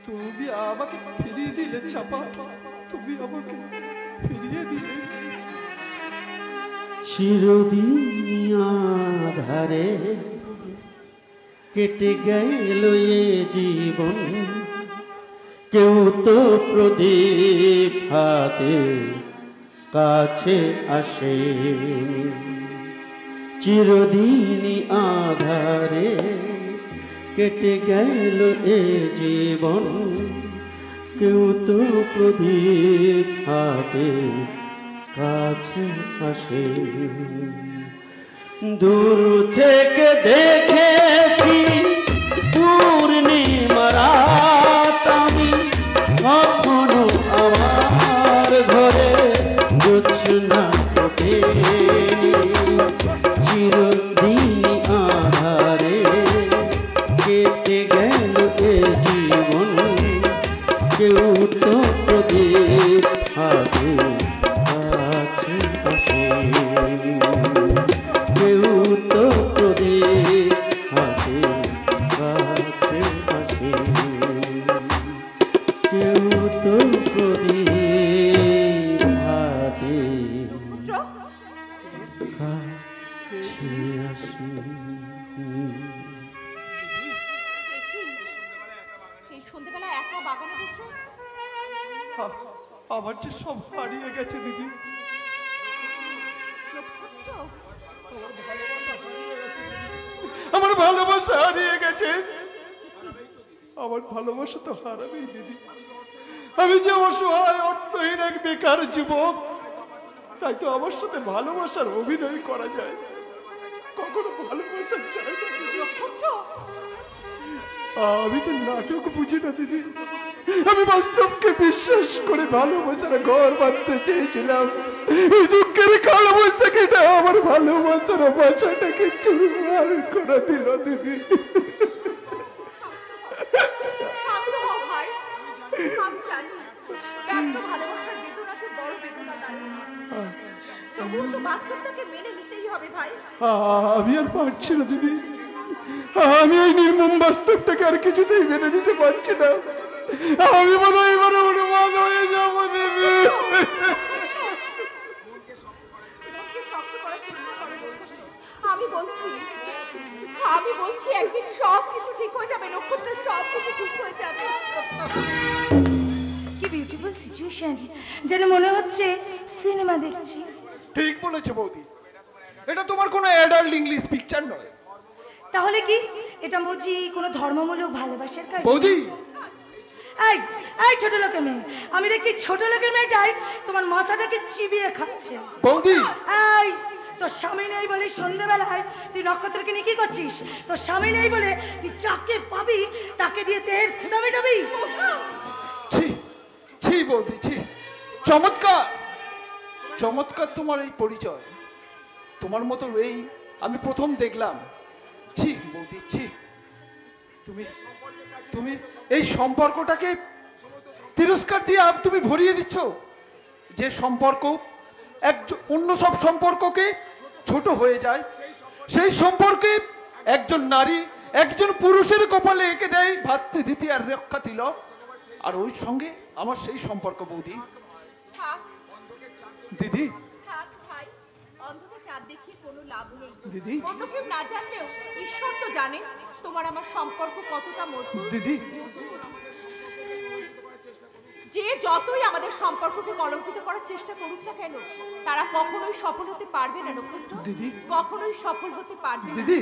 তুমি আমাকে ফিরিয়ে দিলে চাপা, তুমি আমাকে ফিরিয়ে দিলে। চিরদিন আধারে কেটে গেল এ জীবন, কেউ তো প্রদীপ হাতে কাছে আসে। চিরদিন আধারে কেটে গেল এ জীবন, কেউ তো প্রদীপ হাতে কাছে আসে। দূর থেকে দেখেছি পূর্ণিমা রাত আমি, কখনো আমার ঘরে জোছনা ওঠেনি। চিরদিন আধারে কেটে গেল এ জীবন, কেউ তো প্রদীপ হাতে কাছে আসে। কেউ তো প্রদীপ হাতে কাছে আসে। কেউ তো প্রদীপ হাতে কাছে আসে। এই সন্ধ্যেবেলা একা বাগানে বসে আমার যে সব হারিয়ে গেছে দিদি। আমার ভালোবাসা হারিয়ে গেছে। আমার ভালোবাসা তো হারাবেই দিদি। আমি যে অসহায় অর্থহীন এক বেকার যুবক, তাই তো আমার সাথে ভালোবাসার অভিনয় করা যায়, কখনো ভালোবাসা চাই না দিদি। আমি তো নাটক বুঝি না দিদি। আমি বাস্তবকে বিশ্বাস করে ভালোবাসার ঘর বাঁধতে চেয়েছিলাম। এই দুঃখের কাল বৈশাখীটা আমার ভালোবাসার বাসাটাকে চুরমার করে দিল দিদি। আমি আর পারছি না দিদি। আমি ওই নির্মম বাস্তবটাকে আর কিছুতেই মেনে নিতে পারছি না। আমি মনে হয় এবারে উন্মাদ হয়ে যাবো দিদি। আমি বলছি একদিন সব কিছু ঠিক হয়ে যাবে, নক্ষত্র সব কিছু ঠিক হয়ে যাবে। কি বিউটিফুল সিচুয়েশন, যেন মনে হচ্ছে সিনেমা দেখছি। ঠিক বলেছো বৌদি, এটা তোমার কোনো অ্যাডাল্ট ইংলিশ পিকচার নয়। তাহলে কি এটা বুঝি কোনো ধর্মমূলক ভালোবাসার কাজ? বৌদি এই এই ছোট লোকের মেয়ে, আমি দেখছি ছোট লোকের মেয়েটাই তোমার মাথাটাকে চিবিয়ে খাচ্ছে। বৌদি এই তোর স্বামী নেই বলে সন্ধ্যেবেলায় তুই নক্ষত্রকে নিয়ে কি করছিস? তোর স্বামী নেই বলে তুই যাকে পাবি তাকে দিয়ে দেহের ক্ষুধা মেটাবি। ছি ছি বৌদি ছি, চমৎকার চমৎকার তোমার এই পরিচয়। তোমার মতো এই আমি প্রথম দেখলাম। ছি বৌদি ছি, তুমি তুমি এই সম্পর্কটাকে তিরস্কার দিয়ে তুমি ভরিয়ে দিচ্ছ। যে সম্পর্ক অন্য সব সম্পর্ককে ছোট হয়ে যায়, সেই সম্পর্কে একজন নারী একজন পুরুষের কপালে এঁকে দেয় ভাতৃদ্বিতীয় আর রক্ষা তিলক, আর ওই সঙ্গে আমার সেই সম্পর্ক। বৌদি দিদি দিদি, অন্য কেউ না জানলেও ঈশ্বর তো জানে তোমার আমার সম্পর্ক কতটা মধুর। দিদি যে যতই আমাদের সম্পর্ককে কলঙ্কিত করার চেষ্টা করুক না কেন, তারা কখনোই সফল হতে পারবে না নক্ষত্র। দিদি কখনোই সফল হতে পারবে না দিদি।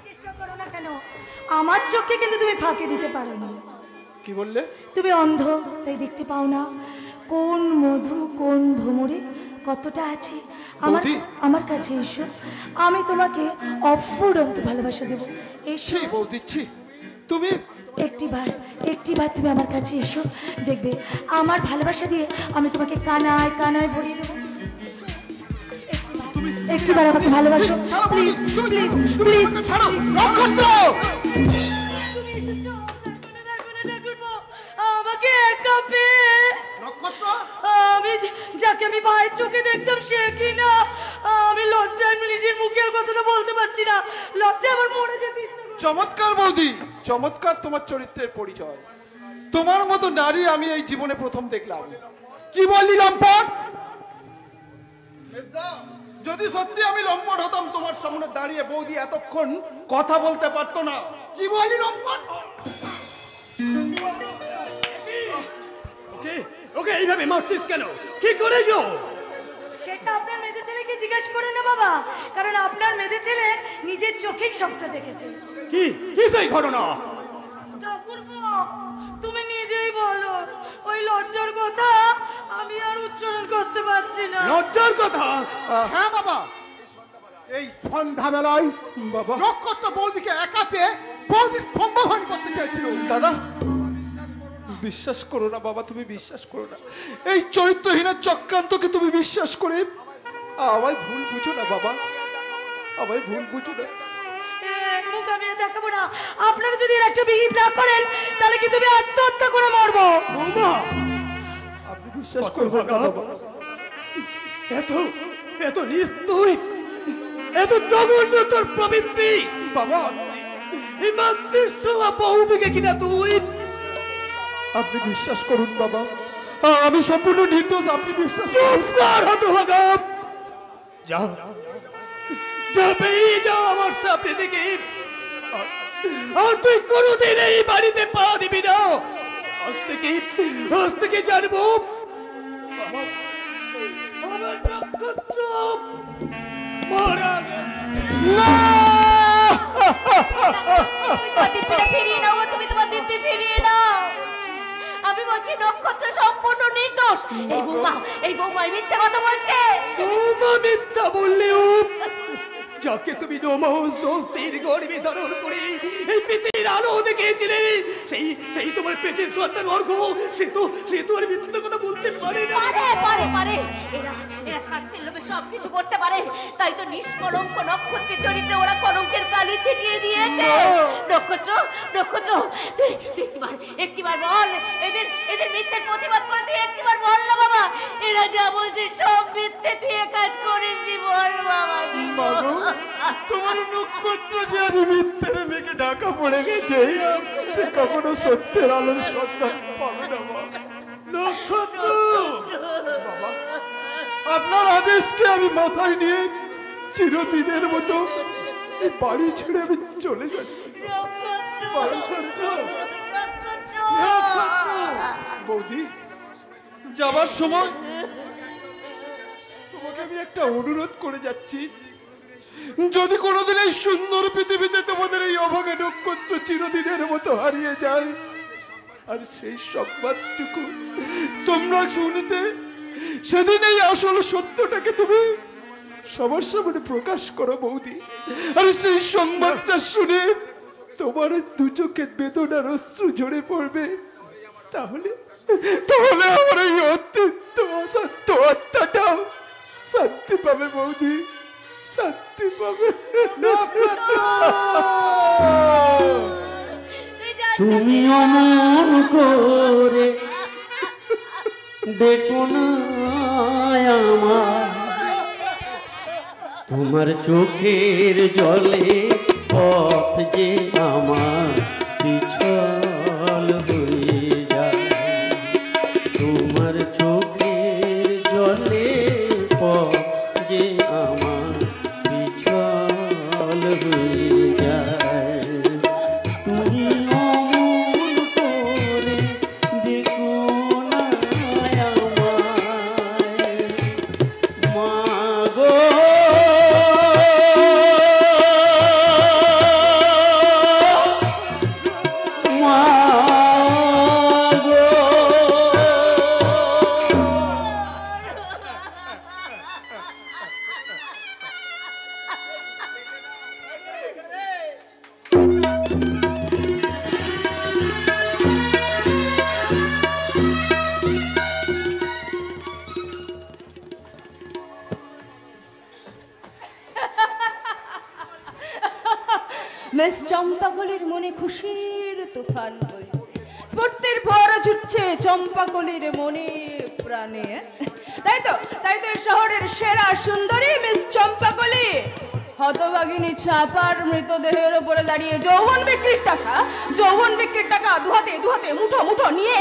চেষ্টা করো না কেন, আমার চোখে কিন্তু তুমি ফাঁকি দিতে পারো না। কি বললে? তুমি অন্ধ তাই দেখতে পাও না কোন মধু কোন ভ্রমরে কতটা আছে। আমার কাছে এসো, আমি তোমাকে অফুরন্ত ভালোবাসা দেবো। এসো বৌদি ছি, তুমি একটিবার তুমি আমার কাছে এসো, দেখবে আমার ভালোবাসা দিয়ে আমি তোমাকে কানায় কানায় ভরিয়ে দেবো। একটিবার আমাকে ভালোবাসো প্লিজ প্লিজ প্লিজ। আমাকে একা পেয়ে যাকে আমি ভাইয়ের চোখে দেখতাম সে কি না, আমি লজ্জায় নিজের মুখের কথাটা বলতে পারছি না, লজ্জায় আমার মরে যেতে ইচ্ছে করছে। চমৎকার বৌদি, চমৎকার তোমার চরিত্রের পরিচয়। তোমার মতো নারী আমি এই জীবনে প্রথম দেখলাম। কি বললি লম্পট? যদি সত্যি আমি লম্পট হতাম তোমার সামনে দাঁড়িয়ে বৌদি এতক্ষণ কথা বলতে পারতো না। কি বললি লম্পট? ওকে এইভাবে মারছিস কেন? কি করেছো? সেটা আপনার মেজে ছেলেকে জিজ্ঞেস করে না বাবা, কারণ আপনার মেজে ছেলে নিজের চোখেই সবটা দেখেছে। কি কি সেই ঘটনা? ঠাকুরপো, তুমি নিজেই বলো, ওই লজ্জার কথা আমি আর উচ্চারণ করতে পারছি না। লজ্জার কথা? হ্যাঁ বাবা, এই সন্ধ্যাবেলায় বাবা নক্ষত্র বৌদিকে একা পেয়ে বৌদির সম্ভাবনা করতে চাইছিল। দাদা বিশ্বাস করো না বাবা, তুমি বিশ্বাস করো না, এই চরিত্রহীনের চক্রান্তকে তুমি বিশ্বাস করে আমায় ভুল বুঝো না বাবা, আমায় ভুল বুঝো না। এই মুখ আমি আর দেখাবো না। আপনারা যদি এর একটা বিহিত না করেন তাহলে কি তুমি আত্মহত্যা করে মরবো। বৌমা, আপনি বিশ্বাস করবেন না বাবা। এত এত নিস্তুই, এত জঘন্য তোর প্রবৃত্তি বাবা এই মাতৃ সোয়া বৌদিকে কিনা তুই? আপনি বিশ্বাস করুন বাবা, আমি সম্পূর্ণ নির্দোষ, আপনি বিশ্বাস চুপ কর হতভাগা। যাও যা, বেরিয়ে যাও আমার সামনে থেকে। আর তুই কোনোদিন এই বাড়িতে পা দিবি না। আজ থেকে জানবো আমার নক্ষত্র মারা গেছে। দিব্যিটা ফিরিয়ে নাও, তুমি তোমার দিব্যি ফিরিয়ে নাও। আমি বলছি নক্ষত্র সম্পূর্ণ নির্দোষ। এই বৌমা মিথ্যা কথা বলছে। বৌমা মিথ্যা বললেও যাকে তুমি নমস দোস্তির গর্বে ধারণ করে এই পেটের আলো দেখেছিলে, সেই তোমার পেটের সন্তান অর্ঘ, সে তো আর মিথ্যা কথা বলতে পারে না। পারে। এরা স্বার্থের লোভে সবকিছু করতে পারে। তাই তো নিষ্কলঙ্ক নক্ষত্রের চরিত্রে ওরা কলঙ্কের কালি ছিটিয়ে দিয়েছে। নক্ষত্র তুই একটিবার বল, এদের মিথ্যের প্রতিবাদ করে তুই একটিবার বল না বাবা। এরা যা বলছে সব মিথ্যে, তুই এ কাজ করিসনি, বল বাবা। তোমার নক্ষত্র যে আজ মিথ্যের মেঘে ঢাকা পড়ে গেছে, সে কখনো সত্যের আলোর সন্ধান পাবে না বাবা। নক্ষত্র, বাবা আপনার আদেশকে আমি মাথায় নিয়ে চিরদিনের মতো এই বাড়ি ছেড়ে আমি চলে যাচ্ছি। বাড়ি ছেড়ে বৌদি যাবার সময় তোমাকে আমি একটা অনুরোধ করে যাচ্ছি, যদি কোনোদিন এই সুন্দর পৃথিবীতে তোমাদের এই অভাগা নক্ষত্র চিরদিনের মতো হারিয়ে যায়, আর সেই সংবাদটুকু তোমরা শুনতে, সেদিন এই আসল সত্যটাকে তুমি সবার সামনে প্রকাশ করো বৌদি। আর সেই সংবাদটা শুনে তোমার দু চোখে বেদনার অশ্রু ঝরে পড়বে, তাহলে আমার এই অত্যন্ত অশান্ত আত্মাটাও শান্তি পাবে বৌদি, শান্তি পাবে। তুমি অমন করে দেখো না আমার, তোমার চোখের জলে পথ যে আমার পিছল হয়ে যায়, তোমার চোখের জলে পথ যে আমার পিছল হয়ে যায়। তুমি অমন করে দেখো না আমায়, মাগো মিস চম্পাকলির মনে খুশির তুফান বইছে, স্ফূর্তির ফোয়ারা ছুটছে চম্পাকলির মনে প্রাণে। তাই তো এই শহরের সেরা সুন্দরী মিস চম্পাকলি হতভাগিনী চাপার মৃতদেহের উপরে দাঁড়িয়ে যৌবন বিক্রির টাকা দুহাতে মুঠো নিয়ে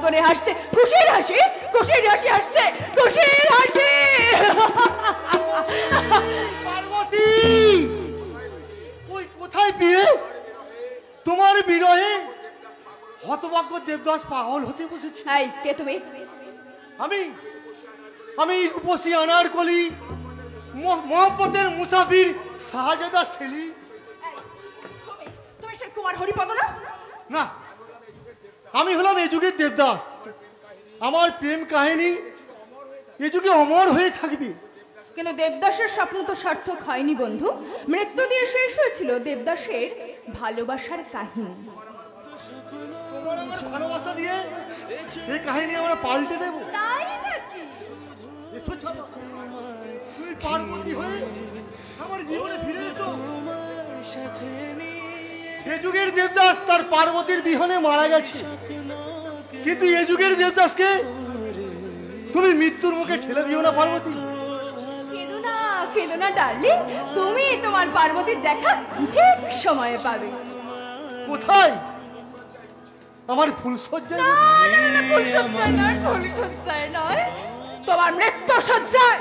করে হাসছে, খুশির হাসি হাসছে, খুশির হাসি। পার্বতী, ওই কোথায় বিয়ে? তোমার বিরহে হতভাগ্য দেবদাস পাগল হতে বসেছে। এই কে তুমি? আমি রূপসী আনারকলি মোহাম্মতের মুসাফির শাহজাদা ছেলে। তুমি সে কুমার হরিপদ না? না, আমি হলাম এ যুগের দেবদাস। আমার প্রেম কাহিনী এ যুগে অমর হয়ে থাকবে। কিন্তু দেবদাসের স্বপ্ন তো সার্থক হয়নি বন্ধু। মৃত্যু দিয়ে শেষ হয়েছিল দেবদাসের ভালোবাসার কাহিনী। ভালোবাসা দিয়ে এই কাহিনী আমরা পাল্টে দেবো। তাই নাকি? তুমি পার্বতী হয়ে আমার জীবনে ফিরে এসো। সে যুগের দেবদাস তার পার্বতীর বিহনে মারা গেছে, কিন্তু এ যুগের দেবদাসকে তুমি মৃত্যুর মুখে ঠেলে দিও না পার্বতী। কেঁদো না ডার্লিং, তুমি তোমার পার্বতীর দেখা ঠিক সময়ে পাবে। কোথায়? আমার ফুলসজ্জায়? ফুলসজ্জায় নয়, তোমার মৃত্যু সজ্জায়।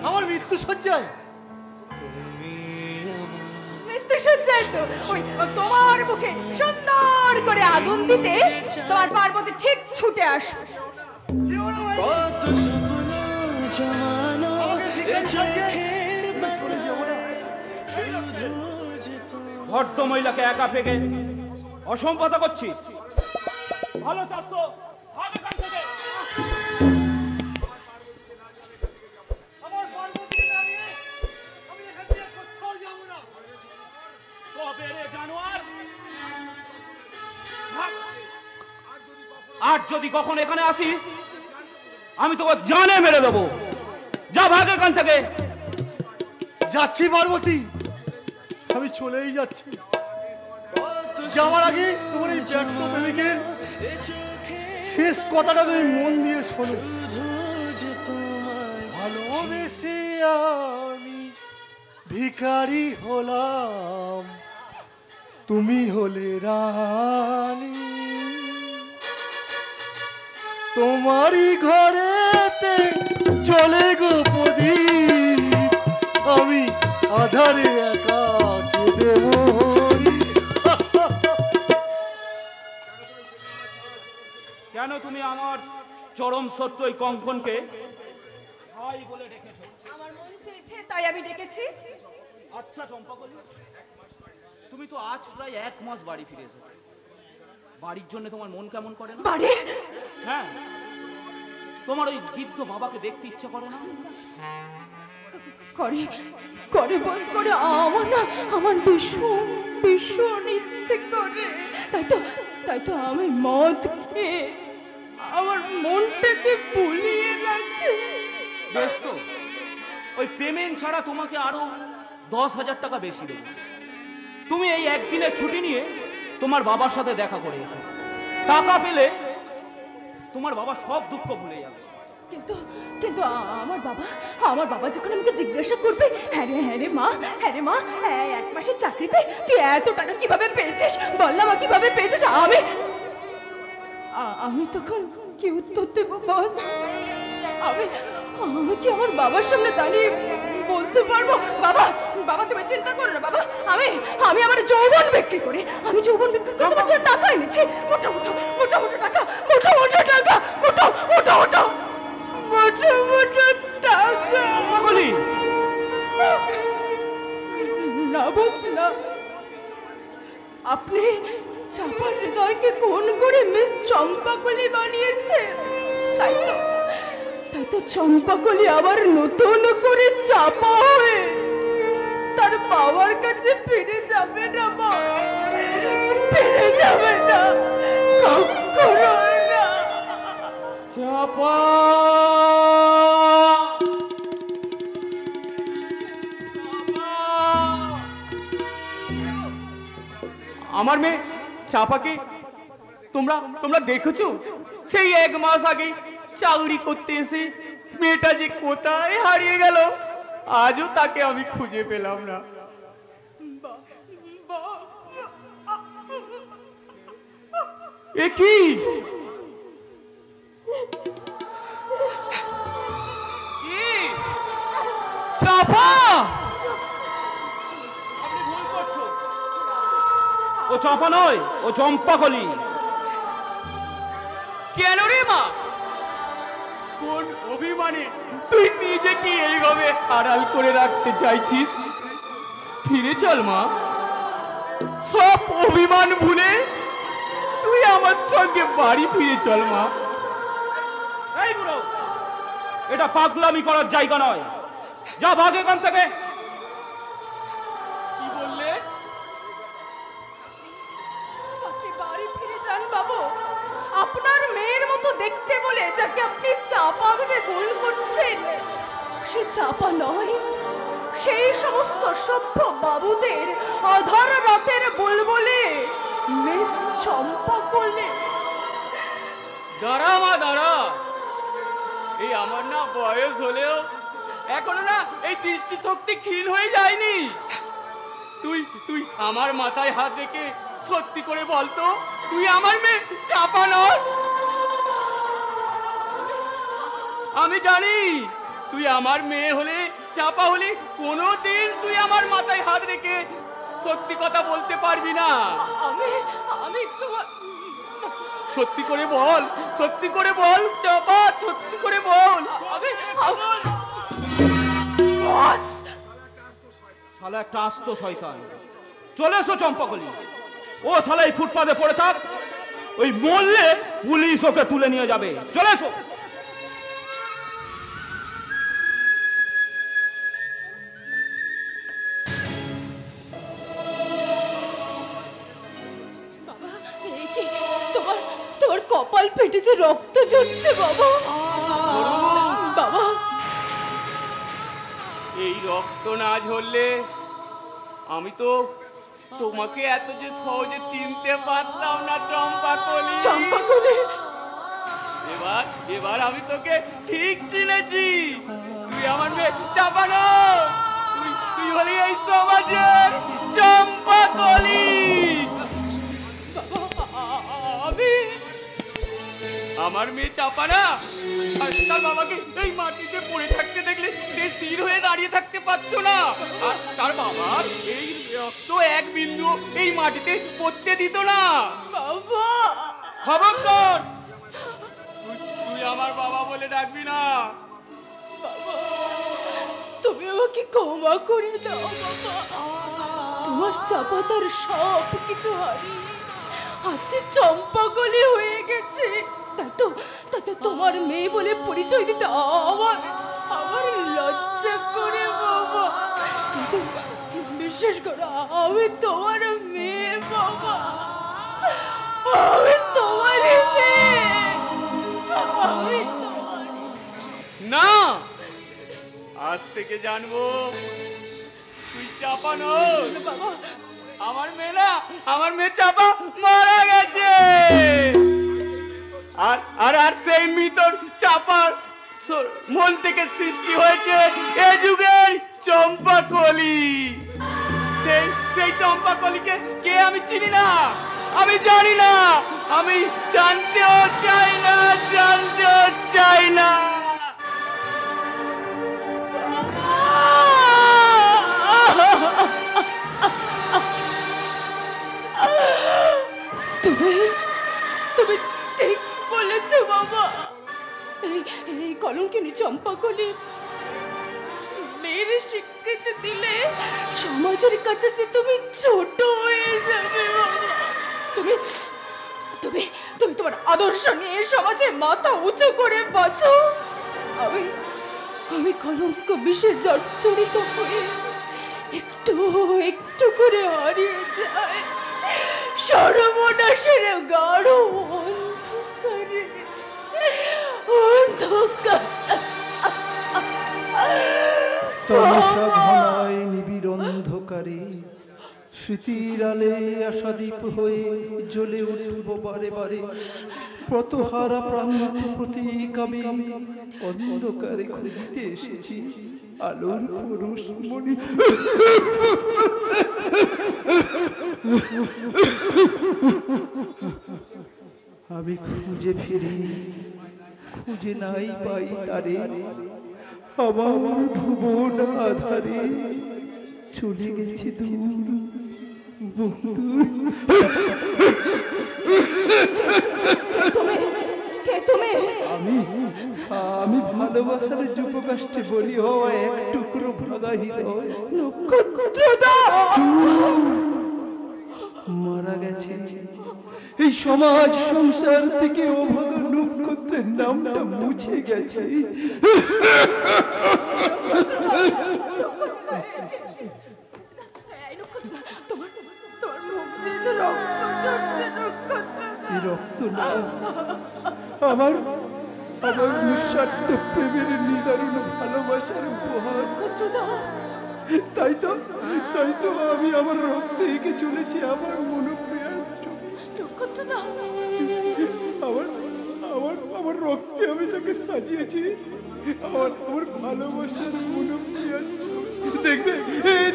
আমার মৃত্যু সজ্জায়? মৃত্যু সজ্জায় তো ওই তোমার মুখে সুন্দর করে আগুন দিতে তোমার পার্বতী ঠিক ছুটে আসবে। ভট্ট মহিলাকে একা ফেকে অসম্পতা করছিস? ভালো চাস তো ভাগ এখান থেকে। আমার পার্বতী নামে আমি এখান থেকে কোথাও যাব না। তবে রে জানোয়ার, আর যদি কখন এখানে আসিস আমি তোকে জানে মেরে দেবো। যা ভাগ এখান থেকে। যাচ্ছি পার্বতী, আমি চলেই যাচ্ছি। যাওয়ার আগে তোমার এই ব্যর্থ প্রেমিকের শেষ কথাটা তুমি মন দিয়ে শোনো। ভালোবেসে আমি ভিখারি হলাম, তুমি হলে রানী। তোমারই ঘরেতে চলে গো প্রদীপ, আমি আধারে একা কেঁদে মরি। কেন তুমি আমার চরম সত্য এই কঙ্কনকে ভাই বলে ডেকেছো? আমার মন চেয়েছে তাই আমি ডেকেছি। আচ্ছা চম্পাকলি, তুমি তো আজ প্রায় 1 মাস বাড়ি ফিরে এসেছো। বাড়ির জন্য তোমার মন কেমন করে না? বাড়ি? হ্যাঁ, তোমার ওই বৃদ্ধ বাবাকে দেখতে ইচ্ছে করে না? করে বস করে আমার ভীষণ ইচ্ছে করে। তাই তো আমি মদ খেয়ে আমার মনটাকে ভুলিয়ে রাখি। বেশ তো, ওই পেমেন্ট ছাড়া তোমাকে আরো 10,000 টাকা বেশি দেবো। তুমি এই একদিনের ছুটি নিয়ে তোমার বাবার সাথে দেখা করে এসো। টাকা পেলে তোমার বাবা সব দুঃখ ভুলে যাবে। কিন্তু আমার বাবা যখন আমাকে জিজ্ঞাসা করবে, হ্যাঁ রে মা 1 মাসের চাকরিতে তুই এত টাকা কিভাবে পেয়েছিস, বললাম কিভাবে পেয়েছিস, আমি তখন কি উত্তর দেবো বস? আমি কি আমার বাবার সামনে দাঁড়িয়ে বলতে পারবো, বাবা তুমি চিন্তা করো না বাবা, আমি আমার যৌবন বিক্রি করে তোমার জন্য টাকা এনেছি, মোটা টাকা। না বস না, আপনি চাপার হৃদয়কে কোন করে মিস চম্পাকলি বানিয়েছে। তাই তো চম্পাকলি আবার নতুন করে চাপা হয়ে তার বাবার কাছে ফিরে যাবে না, ফিরে যাবে না, কখনো না। চাপা আমার মেয়ে চাপাকে তোমরা তোমরা দেখেছো? সেই 1 মাস আগে চাকরি করতে এসে মেয়েটা যে কোথায় হারিয়ে গেল, আজও তাকে আমি খুঁজে পেলাম না। এ কি? চাপা, আপনি ভুল করছো। ও চাপা নয়, ও চম্পাকলি। কেন রে মা? কোন অভিমানে তুই নিজেকে এইভাবে আড়াল করে রাখতে চাইছিস? ফিরে চল মা, সব অভিমান ভুলে তুই আমার সঙ্গে বাড়ি ফিরে চল মা। এই বুড়ো, এটা পাগলামি করার জায়গা নয়, যা ভাগ এখান থেকে। কি বললে? আপনি বাড়ি ফিরে যান বাবু। আপনার মেয়ের মতো দেখতে বলে যাকে আপনি চাপা ভেবে ভুল করছেন, সে চাপা নয়, সেই সমস্ত সভ্য বাবুদের অধর রাতের বুলবুলি মিস চম্পাকলি। দাঁড়া মা দাঁড়া, এই আমার না বয়স হলেও এখনো না এই দৃষ্টি শক্তি ক্ষীণ হয়ে যায়নি। তুই তুই আমার মাথায় হাত রেখে সত্যি করে বলতো, তুই আমার মেয়ে চাপা নস? আমি জানি তুই আমার মেয়ে হলে, চাপা হলে কোনোদিন তুই আমার মাথায় হাত রেখে সত্যি কথা বলতে পারবি না। আমি তোমার সত্যি করে বল, সত্যি করে বল চাপা, সত্যি করে বল। শালা একটা আস্ত শয়তান। চলে এসো চম্পাকলি। ও শালা এই ফুটপাতে পড়ে থাক, ওই মরলে পুলিশ ওকে তুলে নিয়ে যাবে। চলে এসো। তোমার কপাল ফেটেছে, রক্ত ঝরছে বাবা। বাবা, এই রক্ত না ঝরলে আমি তো তোমাকে এত যে সহজে চিনতে পারতাম না চম্পাকলি। চম্পাকলি, এবার এবার আমি তোকে ঠিক চিনেছি। তুই আমার মেয়ে চাপা না, তুই হলি এই সমাজের চম্পাকলি। আমার মেয়ে চাপা না, আর তার বাবাকে এই মাটিতে পড়ে থাকতে দেখলে সে স্থির হয়ে দাঁড়িয়ে থাকতে পারছো না। আর তার বাবা এই রক্ত এক বিন্দু এই মাটিতে পড়তে দিত না। বাবা, খবরদার, তুই আমার বাবা বলে ডাকবি না। বাবা, তুমি আমাকে ক্ষমা করে দাও বাবা। তোমার চাপা তার সব কিছু হারিয়ে আজ চম্পাকলি হয়ে গেছে। তাই তো তোমার মেয়ে বলে পরিচয় দিতে আমার লজ্জা করে বাবা। কিন্তু বিশ্বাস করো, আমি তোমার মেয়ে বাবা, আমি তোমারই মেয়ে, আমি তোমার। না, আজ থেকে জানবো তুই চাপা নস। বাবা, আমার মেয়ে না, আমার মেয়ে চাপা মারা গেছে। আর আর সেই মৃতর চাপার মন থেকে সৃষ্টি হয়েছে এ যুগের চম্পাকলি। সেই চম্পাকলিকে কে আমি চিনি না, আমি জানি না, আমি জানতেও চাই না, জানতেও চাই না। তুমি ঠিক বলেছো বাবা। এই কলঙ্কিনী চম্পাকলি মেয়ের স্বীকৃতি দিলে সমাজের কাছে যে তুমি ছোট হয়ে যাবে বাবা। তুমি তুমি তুমি তোমার আদর্শ নিয়ে সমাজে মাথা উঁচু করে বাঁচো। আমি কলঙ্ক বিষে জর্জরিত হয়ে একটু একটু করে হারিয়ে যায় সর্বনাশের গাঢ় অন্ধকারে। তমসা ঘনায় নিবিড় অন্ধকারে স্মৃতির আলে আশাদীপ হয়ে জ্বলে উঠব বারে বারে, পথহারা প্রান্ত প্রতীক আমি অন্ধকারে খুঁজিতে এসেছি আলোর পুরুষ মনি। আমি খুঁজে ফিরি, খুঁজে নাই পাই তারে, আমার ভুবন আধারে চলে গেছে দূর বহুদূর। আমি ভালোবাসার যুবকাষ্টে বলি হওয়া এক টুকরো ভাগা হৃদয় মারা গেছে। এই সমাজ সংসার থেকে অভাগা নক্ষত্রের নামটা মুছে গেছে। রক্ত না, আমার আমার নিঃস্বার্থ প্রেমের নিদারুণ ভালোবাসার উপহার। তাই তো আমি আমার রক্তে এঁকে চলেছি আমার মনোপ্রিয়ার আমার আমার আমার রক্তে আমি তাকে সাজিয়েছি আমার আমার ভালোবাসার মনোপ্রিয়ার। দেখবে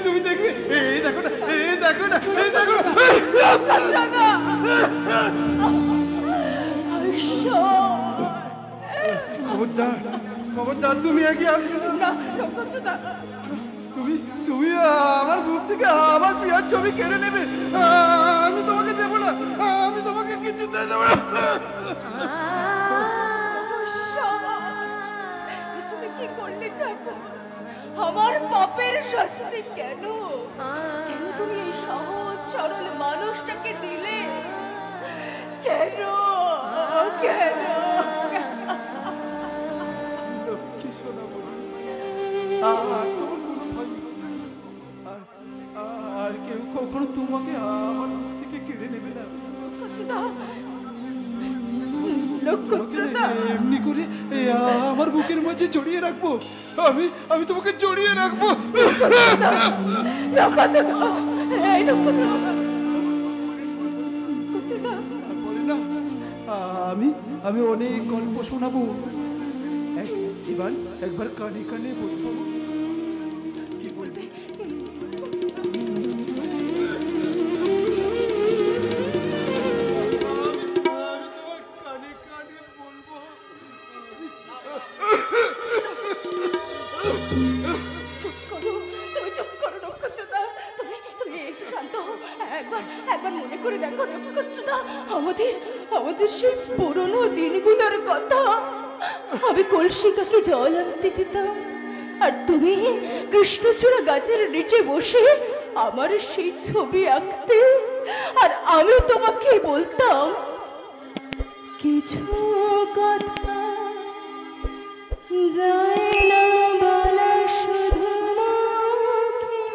তুমি দেখবে, দেখো না, দেখো না, দেখো খবরদার, খবরদার, তুমি এগিয়ে আসবে না। তুমি আমার বুক থেকে আমার প্রিয়ার ছবি কেড়ে নেবে। আমি তোমাকে দেবো না, আমি তোমাকে কিছু দেবো না। তুমি কি করলে ঠাকুর? আমার পাপের শাস্তি কেন? কেন তুমি এই সহজ সরল মানুষটাকে দিলে? কেন কেন? লক্ষ্মী সোনা বলি, আর কেউ কখনো তোমাকে আমার থেকে কেড়ে নেবে না। এমনি করে আমার বুকের মাঝে জড়িয়ে রাখবো, আমি তোমাকে জড়িয়ে রাখবো। আমি অনেক গল্প শোনাবো, একবার কানে কানে বলবো। কি বলবে? একবার মনে করে দেখো নক্ষত্রদা, আমাদের সেই পুরনো দিনগুলোর কথা। আমি কলসিকাকে জল আনতে যেতাম, আর তুমি কৃষ্ণচূড়া গাছের নিচে বসে আমার সেই ছবি আঁকতে, আর আমি তোমাকে বলতাম কিছু কথা যায় না বলা শুধু মুখে,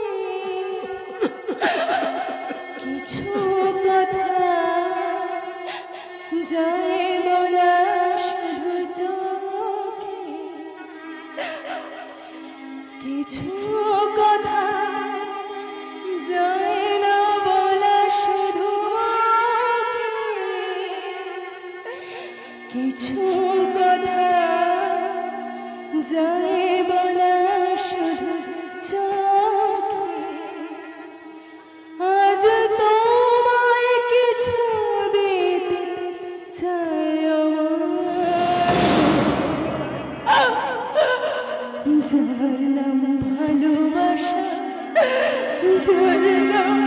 কিছু কথা যায় বলা শুধু চোখে, কিছু কথা যায় না বলা শুধু মুখে, কিছু কথা যায় বলা শুধু চোখে। আজ তোমায় কিছু দিতে চাই যার নাম ভালোবাসা, যার নাম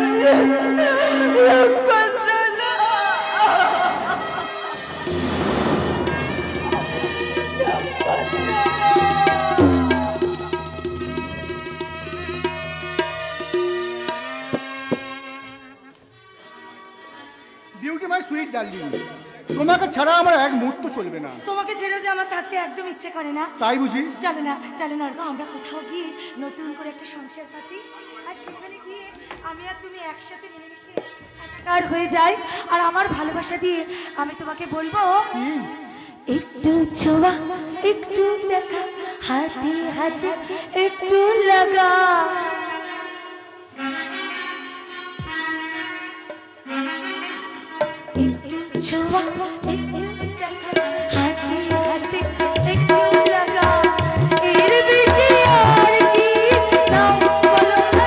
বিউটি মাই সুইট ডার্লিং, তোমাকে ছাড়া আমার এক মুহূর্ত চলবে না। তোমাকে ছেড়ে যে আমার থাকতে একদম ইচ্ছে করে না। তাই বুঝি? চলো না আমরা কোথাও গিয়ে নতুন করে একটা সংসার পাতি, আর সেখানে গিয়ে আমি আর তুমি একসাথে মিলেমিশে একাকার হয়ে যাই, আর আমার ভালোবাসা দিয়ে আমি তোমাকে বলবো, একটু ছোঁয়া, একটু দেখা, হাতে হাতে একটু লাগা। ছোঁয়া একটু দেখা হাতে হাতে একটু লাগা এর বেশি আর কি নাও বলো না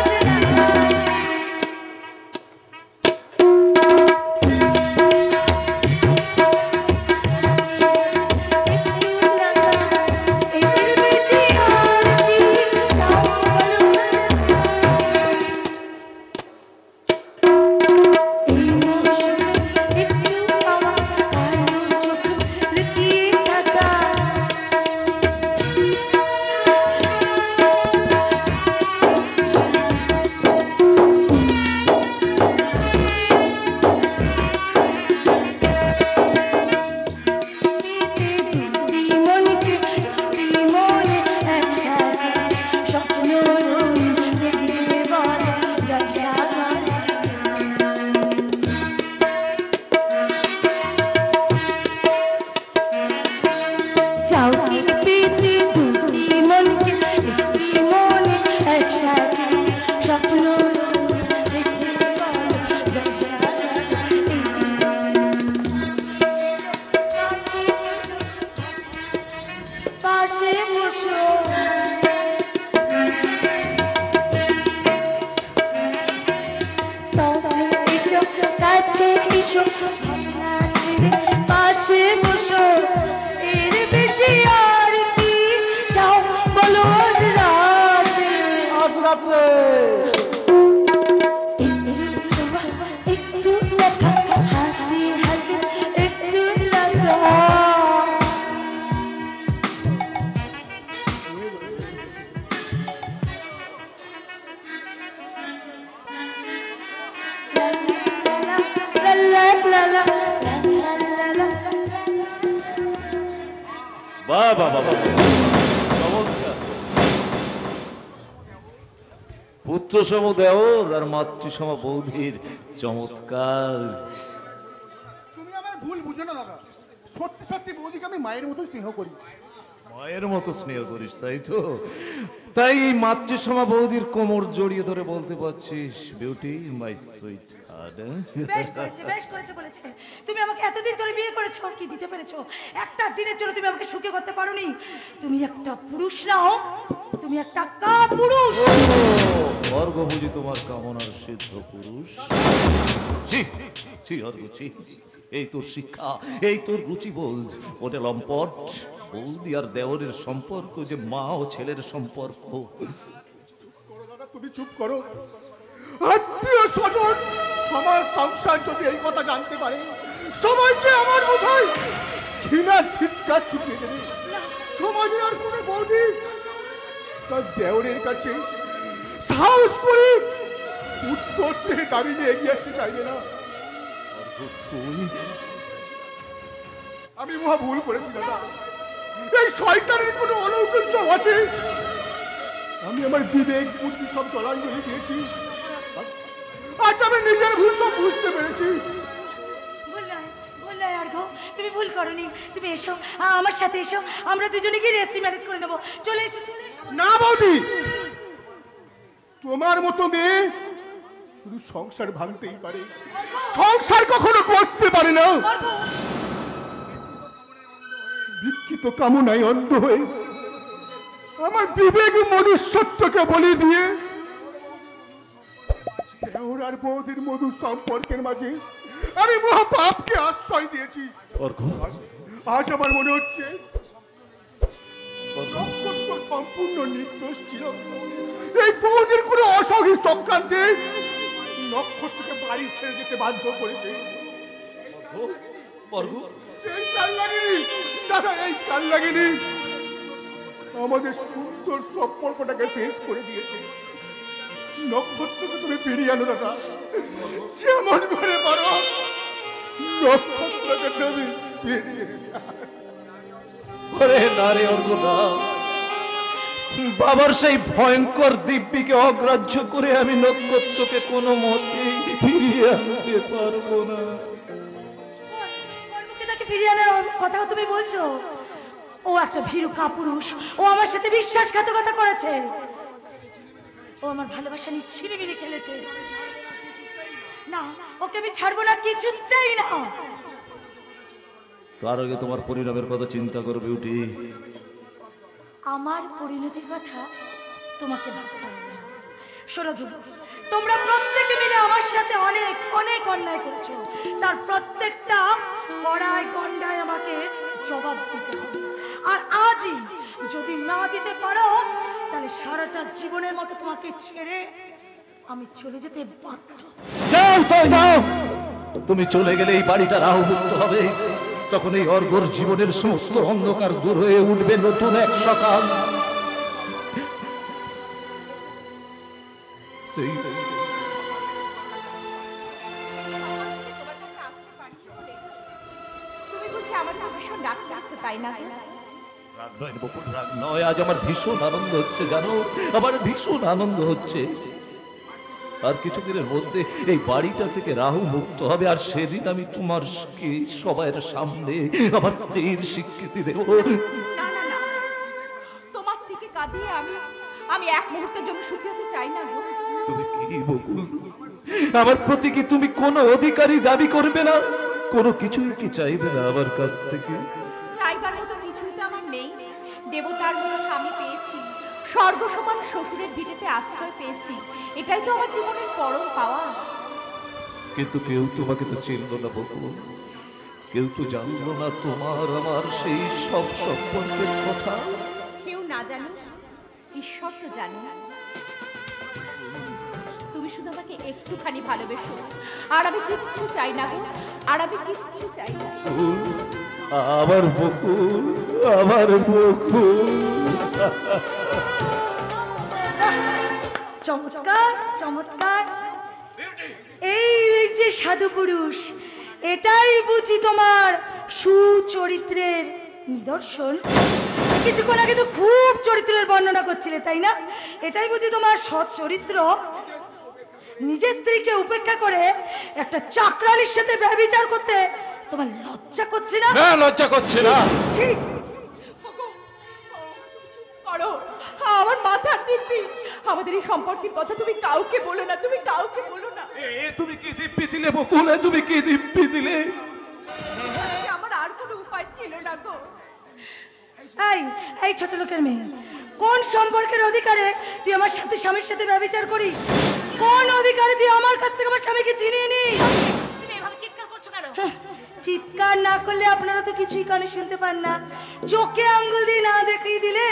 পুত্র সম দেওর আর মাতৃসম বৌধির চমৎকার। তুমি আমার ভুল বুঝো না দাদা, সত্যি সত্যি বৌদিকে আমি মায়ের মতো স্নেহ করি। মায়ের মতো স্নেহ করিস তাই তো? তাই এই মাতৃসমা বৌদির কোমর জড়িয়ে ধরে বলতে পারছিস বিউটি মাই সুইট হার্ট। বেশ করেছে বলেছে। তুমি আমাকে এতদিন ধরে বিয়ে করেছো, কি দিতে পেরেছো? একটা দিনের জন্য তুমি আমাকে সুখী করতে পারোনি। তুমি একটা পুরুষ নাও, তুমি একটা কাপুরুষ। অর্ঘ বুঝি তোমার কামনার সিদ্ধ পুরুষ? এই তোর শিক্ষা, এই তোর রুচিবোধ, ওটা লম্পট। বৌদি আর দেওরের সম্পর্ক যে মা ও ছেলের সম্পর্ক। তুমি চুপ করো। আত্মীয় স্বজন সমাজ সংসার যদি এই কথা জানতে পারে, সবাই যে আমার বোধহয় ঘৃণার ধিক্কার ছুটিয়ে দেবে। সমাজে আর কোনো বৌদি তার দেওরের কাছে সাহস করে উত্তর সে দাবি নিয়ে এগিয়ে আসতে চাইবে না। আমি মহা ভুল করেছি দাদা। এই শয়তানের কোনো অলৌকিক সব আছে? আমি আমার বিবেক বুদ্ধি সব জলাঞ্জলি দিয়েছি। আজ আমি নিজের ভুল সব বুঝতে পেরেছি। তুমি ভুল করনি। তুমি এসো আমার সাথে, এসো আমরা দুজনে গিয়ে রেজিস্ট্রি ম্যারেজ করে নেবো। চলে এসো। না বৌদি, তোমার মতো মেয়ে শুধু সংসার ভাঙতেই পারে, সংসার কখনো করতে পারে না। বিকৃত কামনায় অন্ধ হয়ে আমার বিবেক মনুষ্যত্বকে বলি দিয়ে দেওর আর বৌদির মধুর সম্পর্কের মাঝে আমি মহা পাপকে আশ্রয় দিয়েছি। আজ আমার মনে হচ্ছে সম্পূর্ণ নির্দোষ ছিল। এই বৌদির কোনো অসহী চক্রান্তে নক্ষত্রকে বাড়ি ছেড়ে যেতে বাধ্য করেছে। এই কাল লাগেনি দাদা, এই কাল লাগেনি আমাদের সুন্দর সম্পর্কটাকে শেষ করে দিয়েছে। নক্ষত্রকে তুমি ফিরিয়ে আনো দাদা, যেমন করে পারো নক্ষত্রকে তুমি ফিরিয়ে বাবার সেই ভয়ঙ্কর দিব্যিকে অগ্রাহ্য করে আমি নক্ষত্রকে কোনো মতেই ফিরিয়ে আনতে পারবো না। ফিরিয়ে আনার কথা তুমি বলছো? ও একটা ভীরু কাপুরুষ, ও আমার সাথে বিশ্বাসঘাতকতা করেছে, ও আমার ভালোবাসা নিয়ে ছিনিমিনি খেলেছে। না, ওকে আমি ছাড়বো না, কিছুতেই না। তার আগে তোমার পরিণামের কথা চিন্তা করো বিউটি। আমার পরিণতির কথা তোমাকে ভাবতে হবে না। শোনো ধ্রুব, তোমরা প্রত্যেকে মিলে আমার সাথে অনেক অনেক অন্যায় করেছো, তার প্রত্যেকটা কড়ায় গন্ডায় আমাকে জবাব দিতে হবে। আর আজই যদি না দিতে পারো তাহলে সারাটা জীবনের মতো তোমাকে ছেড়ে আমি চলে যেতে বাধ্য। যাও তো যাও, তুমি চলে গেলে এই বাড়িটা রাহুমুক্ত হবে। তখন এই অর্ঘর জীবনের সমস্ত অন্ধকার দূর হয়ে উঠবে নতুন এক সকাল। তুমি বুঝি আমার না ভীষণ ডাক লাগছে, তাই না? নয়, আজ আমার ভীষণ আনন্দ হচ্ছে জানো, আমার ভীষণ আনন্দ হচ্ছে। আর কিছুদিনের মধ্যে এই বাড়িটা থেকে রাহু মুক্ত হবে, আর সেদিন আমি তোমার সবার সামনে আমার স্ত্রীর স্বীকৃতি দেব। না না না, তোমার স্ত্রীকে কাঁদিয়ে আমি এক মুহূর্তের জন্য সুখী হতে চাই না গো। তুমি কি বকুল, আমার প্রতি কি তুমি কোনো অধিকারী দাবি করবে না? কোনো কিছুই কি চাইবে না আমার কাছ থেকে? চাইবার মতো কিছুই তো আমার নেই। দেবতার মতো স্বামী পেয়েছি, স্বর্গ সমান শ্বশুরের ভিটেতে আশ্রয় পেয়েছি, এটাই তো আমার জীবনের পরম পাওয়া। কিন্তু কেউ তোমাকে তো চিনল না বকুল, কেউ তো জানলো না তোমার আমার সেই সব সম্পর্কের কথা। কেউ না জানো, ঈশ্বর তো জানে। তুমি শুধু আমাকে একটুখানি ভালোবেসো, আর আমি কিচ্ছু চাই না গো, আর আমি কিচ্ছু চাই না। আমার বকুল, আমার বকুল। চমৎকার চমৎকার, এই যে সাধু পুরুষ, এটাই বুঝি তোমার সুচরিত্রের নিদর্শন। কিছুক্ষণ আগে তো খুব চরিত্রের বর্ণনা করছিলে, তাই না? এটাই বুঝি তোমার সৎ চরিত্র। নিজের স্ত্রীকে উপেক্ষা করে একটা চাকরানির সাথে ব্যভিচার করতে তোমার লজ্জা করছে না? না, লজ্জা করছে না। ছি! করো, আমার মাথার দিব্যি, আমাদের এই সম্পর্কের কথা তুমি কাউকে বলো না, তুমি কাউকে বলো না। তুমি কি দিব্যি দিলে বকুল, তুমি কি দিব্যি দিলে? আমার আর কোনো উপায় ছিল না গো। এই ছোট লোকের মেয়ে, কোন সম্পর্কের অধিকারে তুই আমার সাথে স্বামীর সাথে ব্যভিচার করিস? কোন অধিকারে তুই আমার কাছ থেকে আমার স্বামীকে চিনিয়ে নিস? তুমি এভাবে চিৎকার করছো কেন? চিৎকার না করলে আপনারা তো কিছুই কানে শুনতে পান না, চোখে আঙ্গুল দিয়ে না দেখিয়ে দিলে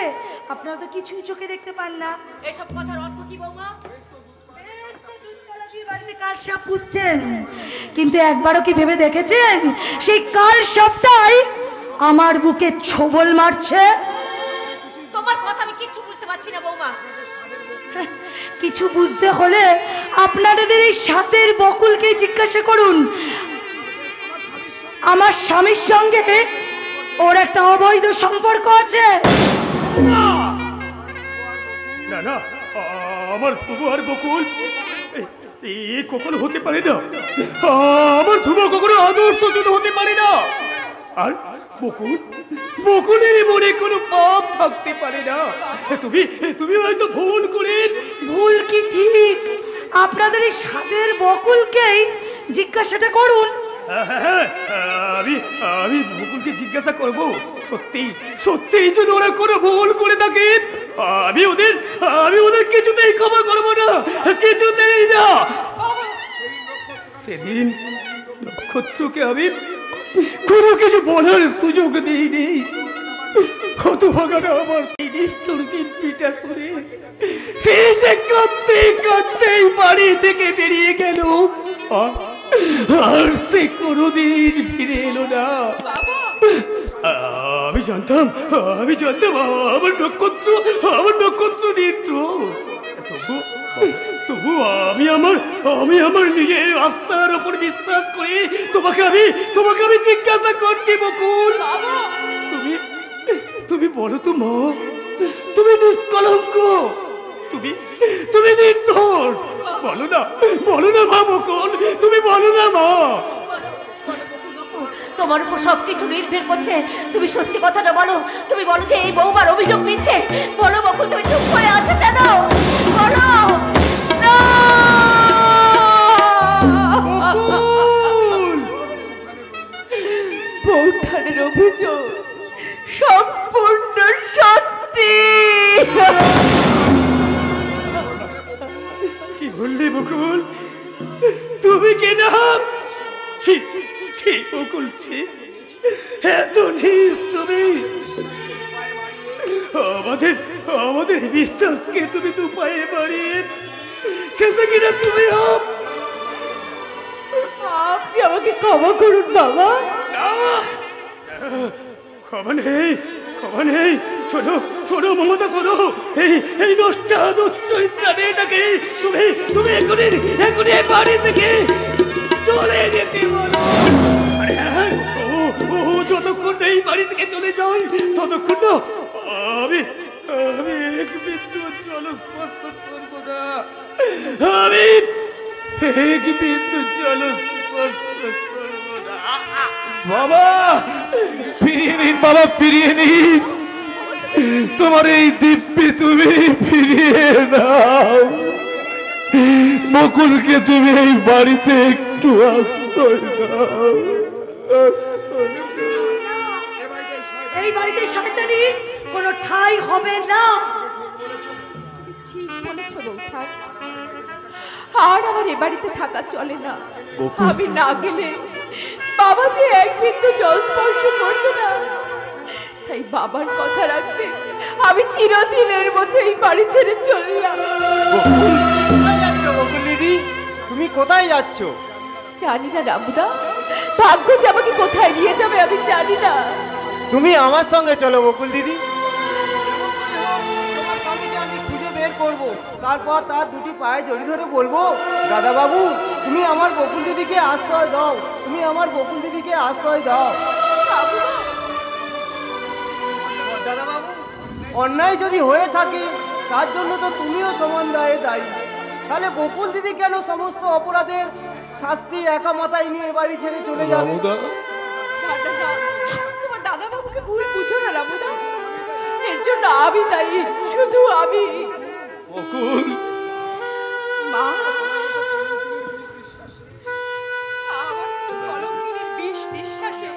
আপনারা তো কিছুই চোখে দেখতে পান না। এসব কথার অর্থ কি বৌমা? বাড়িতে কাল সাপ পুষছেন, কিন্তু একবারও কি ভেবে দেখেছেন সেই কাল সাপটাই আমার বুকে ছোবল মারছে? তোমার কথা আমি কিচ্ছু বুঝতে পারছি না বৌমা। কিছু বুঝতে হলে আপনাদের এই সাথের বকুলকে জিজ্ঞাসা করুন। আমার স্বামীর সঙ্গে ওর একটা অবৈধ সম্পর্ক আছে। না না, আমার ধ্রুব আর বকুল এ কখনো হতে পারে না। আমার ধ্রুব কখনো আদর্শ হতে পারে না। আর বকুলের মনে কোনো পাপ থাকতে পারে না। তুমি হয়তো ভুল কি ঠিক? আপনাদের এই সাদের বকুলকেই জিজ্ঞাসাটা করুন। আমি বকুলকে জিজ্ঞাসা করব, সত্যি যদি ওরা কোনো ভুল করে থাকে আমি ওদের কিছুতেই ক্ষমা করবো না, কিছুতেই না। সেদিন নক্ষত্রকে আমি কোনো কিছু বলার সুযোগ দিইনি। হতভাগাটা আমার দিন পিঠা করে সে যে কাঁদতেই বাড়ি থেকে বেরিয়ে গেল, আর সে কোনোদিন ফিরে এলো না। আমি জানতাম আমার নক্ষত্র নিত্র। তবু আমি আমার নিজের আস্থার উপর বিশ্বাস করে তোমাকে আমি জিজ্ঞাসা করছি বকুল, তুমি বলো তো মা, তুমি নিষ্কলঙ্ক, তুমি নির্দোষ। বলো না মা বকুল, তুমি বলো না মা। তোমার উপর সবকিছু নির্ভর করছে, তুমি সত্যি কথাটা বলো। তুমি বলো যে এই বৌমার অভিযোগ মিথ্যে। বলো বকুল, তুমি চুপ করে আছো কেন? বলো। বৌঠানের বকুল, তুমি কে না? ছি ছি বকুল, ছি, এত নীচ তুমি! আমাদের বিশ্বাসকে তুমি তো পায়ে বাড়িয়ে শেষে কিনা তুমি আপনি আমাকে ক্ষমা করুন বাবা। ক্ষমা নেই, ক্ষমা নেই। শোনো শোনো মমতা, শোনো, এই দোষটা দুশ্চরিত্রা মেয়েটাকে তুমি এখনই বাড়ি থেকে চলে যেতে বলো। আরে হ্যাঁ, ও যতক্ষণ এই বাড়ি থেকে চলে যাই ততক্ষণ না আমি এক বিন্দু জল স্পর্শ করবো না। আমি এক বিন্দু জল স্পর্শ করবো না। বাবা ফিরিয়ে নিন, বাবা ফিরিয়ে নিন, তোমার এই দিব্যি তুমি ফিরিয়ে নাও। বকুলকে তুমি এই বাড়িতে একটু আশ্রয় দাও। এই বাড়িতে শয়তানির কোনো ঠাঁই হবে না। ঠিক বলেছো বৌঠান, আর আমার এ বাড়িতে থাকা চলে না। আমি না গেলে বাবা যে এক বিন্দু জল স্পর্শ করবে না, তাই বাবার কথা রাখতে আমি চিরদিনের মতো এই বাড়ি ছেড়ে চললাম। কোথায় যাচ্ছ বকুল দিদি? তুমি কোথায় যাচ্ছ? জানি না রামুদা, ভাগ্য যে আমাকে কোথায় নিয়ে যাবে আমি জানি না। তুমি আমার সঙ্গে চলো বকুল দিদি। তোমার স্বামীকে আমি খুঁজে বের করব, তারপর তার দুটি পায়ে জড়িয়ে ধরে বলবো, দাদা বাবু তুমি আমার বকুল দিদিকে আশ্রয় দাও, তুমি আমার বকুল দিদিকে আশ্রয় দাও। দাদা বাবু, অন্যায় যদি হয়ে থাকে তার জন্য তো তুমিও সমান দায়ে দায়ী। তাহলে বকুল দিদি কেন সমস্ত অপরাধের শাস্তি একা মাথায় নিয়ে বাড়ি ছেড়ে চলে যাবে? তোমার দাদা বাবুকে ভুল বুঝো না রামুদা, এর জন্য আমি দায়ী, শুধু আমি। বকুল, মা, আমার কলঙ্কিনীর বিষ নিঃশ্বাসে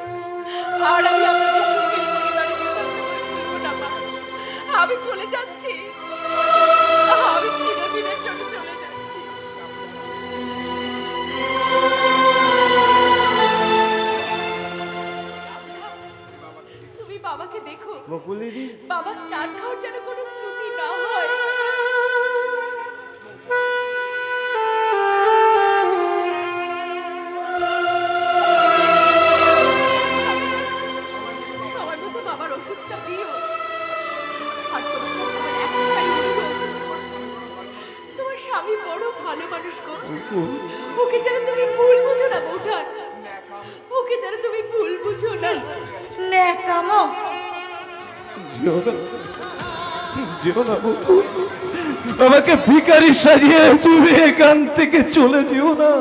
আর আমি আপনাদের সুখের পরিবারে বিচলিত করে তুলব না মা। আমি চলে যাচ্ছি, আমি চিরদিনের জন্য চলে যাচ্ছি। তুমি বাবাকে দেখো বকুল দিদি, বাবা স্টার খাওয়ার যেন কোনো ত্রুটি না হয়। সবার মতো বাবার ওষুধটা দিও। আর তোমার কাছে আমার একটাই অনুরোধ, তোমার স্বামী বড় ভালো মানুষ গো, ওকে যেন তুমি ভুল বুঝো না বৌঠান, ওকে যেন তুমি ভুল বুঝো না। ন্যাকামো। যেও না বকুল, আমাকে ভিখারি সাজিয়ে তুমি এখান থেকে চলে যেও না।